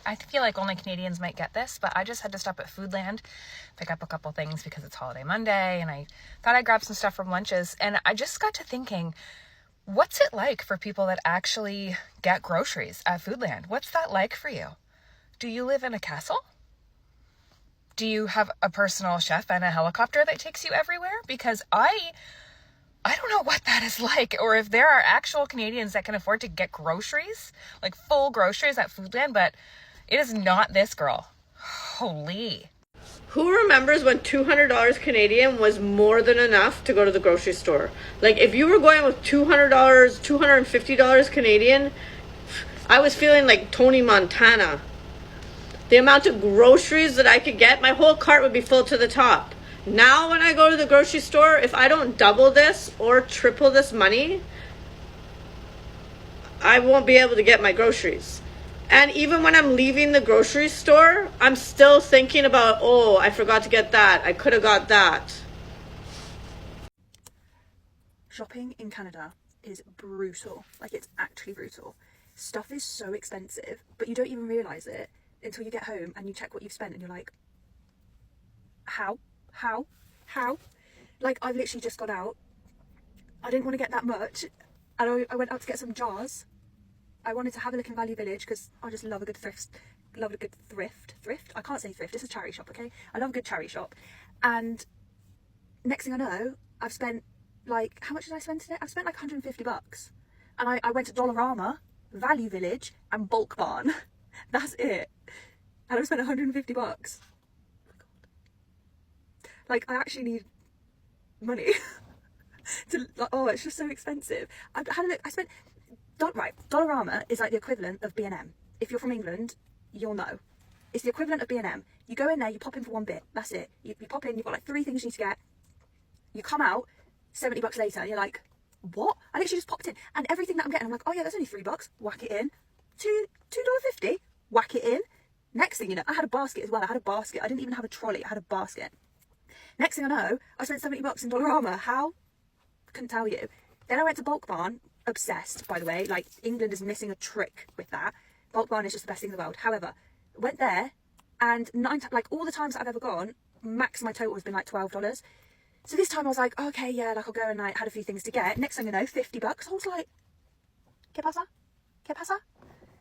I feel like only Canadians might get this, but I just had to stop at Foodland, pick up a couple things because it's Holiday Monday, and I thought I'd grab some stuff from lunches, and I just got to thinking, what's it like for people that actually get groceries at Foodland? What's that like for you? Do you live in a castle? Do you have a personal chef and a helicopter that takes you everywhere? Because I don't know what that is like, or if there are actual Canadians that can afford to get groceries, like full groceries at Foodland, but it is not this girl. Holy. Who remembers when $200 Canadian was more than enough to go to the grocery store? Like, if you were going with $200, $250 Canadian, I was feeling like Tony Montana. The amount of groceries that I could get, my whole cart would be full to the top. Now when I go to the grocery store, if I don't double this or triple this money, I won't be able to get my groceries. And even when I'm leaving the grocery store, I'm still thinking about, oh, I forgot to get that. I could have got that. Shopping in Canada is brutal. Like, it's actually brutal. Stuff is so expensive, but you don't even realise it until you get home and you check what you've spent and you're like, how? Like, I've literally just got out. I didn't want to get that much. And I went out to get some jars. I wanted to have a look in Value Village because I just love a good thrift. I can't say thrift. It's a charity shop, okay? I love a good charity shop. And next thing I know, I've spent like, how much did I spend today? I've spent like $150. And I went to Dollarama, Value Village, and Bulk Barn. That's it. And I've spent $150. Like, I actually need money to, like, oh, it's just so expensive. I had a look, I spent, Dollarama is like the equivalent of B&M. If you're from England, you'll know. It's the equivalent of B&M. You go in there, you pop in for one bit, that's it. You pop in, you've got like 3 things you need to get. You come out, $70 later, you're like, what? I literally just popped in. And everything that I'm getting, I'm like, oh yeah, that's only $3, whack it in. $2.50, whack it in. Next thing you know, I had a basket as well. I didn't even have a trolley, I had a basket. Next thing I know, I spent $70 in Dollarama. How? Couldn't tell you. Then I went to Bulk Barn, obsessed, by the way. Like, England is missing a trick with that. Bulk Barn is just the best thing in the world. However, went there, and like all the times that I've ever gone, max my total has been like $12. So this time I was like, okay, yeah, like I'll go and like had a few things to get. Next thing you know, $50. I was like, ¿Qué pasa? ¿Qué pasa?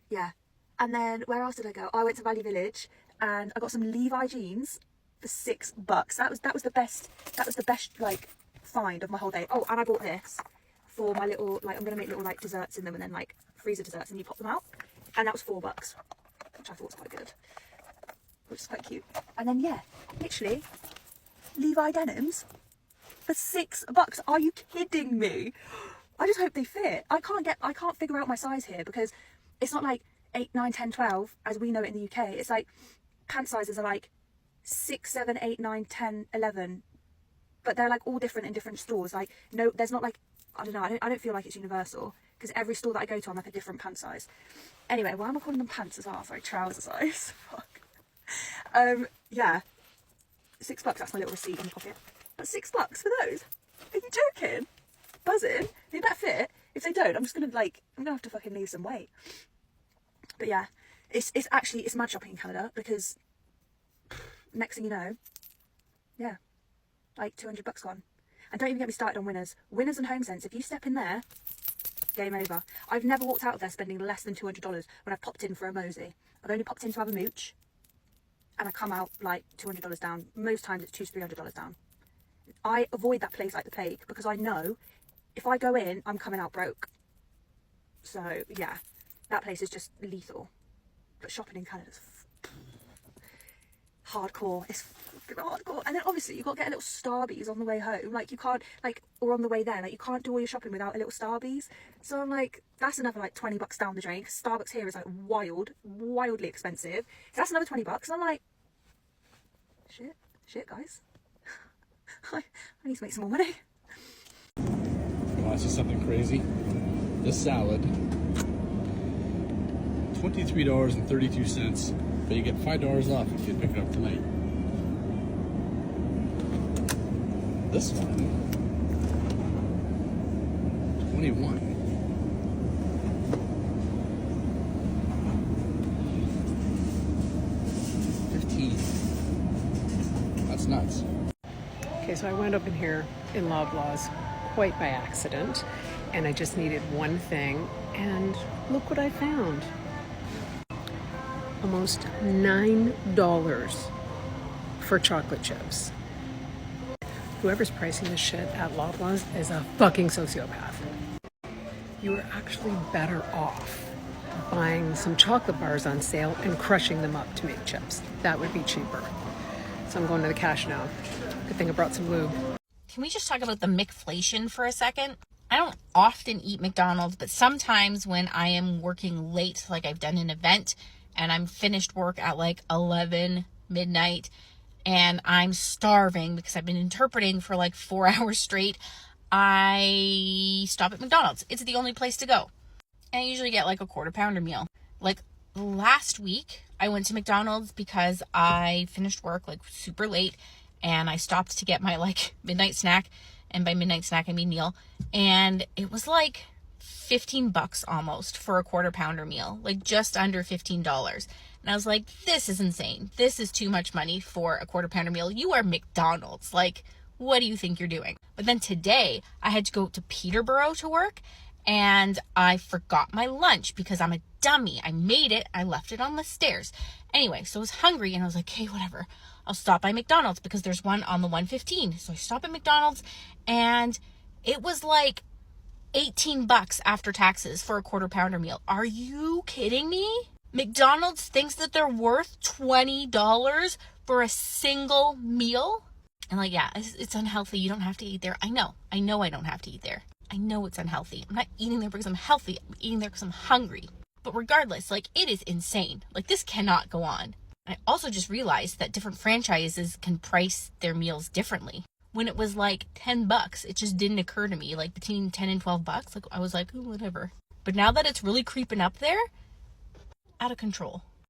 Yeah. And then where else did I go? I went to Value Village and I got some Levi jeans for $6. That was the best like find of my whole day. Oh, and I bought this for my little, like, I'm gonna make little like desserts in them and then like freezer desserts, and you pop them out, and that was $4, which I thought was quite good, which is quite cute. And then yeah, literally Levi denims for $6. Are you kidding me? I just hope they fit. I can't figure out my size here because it's not like 8, 9, 10, 12 as we know it in the UK. It's like pant sizes are like 6, 7, 8, 9, 10, 11, but they're like all different in different stores. Like, no, there's not like, I don't know, I don't feel like it's universal because every store that I go to I'm like a different pant size. Anyway, why am I calling them pants as well? Sorry, trouser size. Fuck. Yeah, $6, that's my little receipt in the pocket. But $6 for those? Are you joking? Buzzing? They better fit. If they don't, I'm gonna have to fucking lose some weight. But yeah, it's mad shopping in Canada because next thing you know, yeah, like $200 gone. And don't even get me started on Winners. Winners and HomeSense, if you step in there, game over. I've never walked out of there spending less than $200 when I've popped in for a mosey. I've only popped in to have a mooch, and I come out like $200 down. Most times it's $200 to $300 down. I avoid that place like the plague because I know if I go in, I'm coming out broke. So yeah, that place is just lethal. But shopping in Canada's hardcore. It's hardcore. And then obviously you've got to get a little Starbies on the way home. Like, you can't, like, or on the way there, like, you can't do all your shopping without a little Starbies. So I'm like, that's another like $20 down the drain, because Starbucks here is like wildly expensive. So that's another $20. And I'm like, shit guys. I need to make some more money. You want to see something crazy? This salad, $23.32, but you get $5 off if you pick it up tonight. This one, $21. $21. nuts. Okay, so I wound up in here in Loblaws quite by accident, and I just needed one thing, and look what I found. Almost $9 for chocolate chips. Whoever's pricing this shit at Loblaws is a fucking sociopath. You are actually better off buying some chocolate bars on sale and crushing them up to make chips. That would be cheaper. So I'm going to the cash now. Good thing I brought some lube. Can we just talk about the McFlation for a second? I don't often eat McDonald's, but sometimes when I am working late, like I've done an event and I'm finished work at like 11 midnight and I'm starving because I've been interpreting for like 4 hours straight, I stop at McDonald's. It's the only place to go. And I usually get like a quarter pounder meal. Like last week, I went to McDonald's because I finished work like super late and I stopped to get my like midnight snack. And by midnight snack, I mean meal. And it was like $15 almost for a quarter pounder meal, like just under $15. And I was like, this is insane. This is too much money for a quarter pounder meal. You are McDonald's. Like, what do you think you're doing? But then today I had to go to Peterborough to work and I forgot my lunch because I'm a dummy. I made it. I left it on the stairs. Anyway, so I was hungry and I was like, hey, whatever. I'll stop by McDonald's because there's one on the 115. So I stop at McDonald's and it was like $18 after taxes for a quarter pounder meal. Are you kidding me? McDonald's thinks that they're worth $20 for a single meal? And like, yeah, it's unhealthy. You don't have to eat there. I know I don't have to eat there. I know it's unhealthy. I'm not eating there because I'm healthy. I'm eating there because I'm hungry. But regardless, like, it is insane. Like, this cannot go on. I also just realized that different franchises can price their meals differently. When it was like $10, it just didn't occur to me. Like between 10 and $12, like I was like, ooh, whatever. But now that it's really creeping up there, out of control.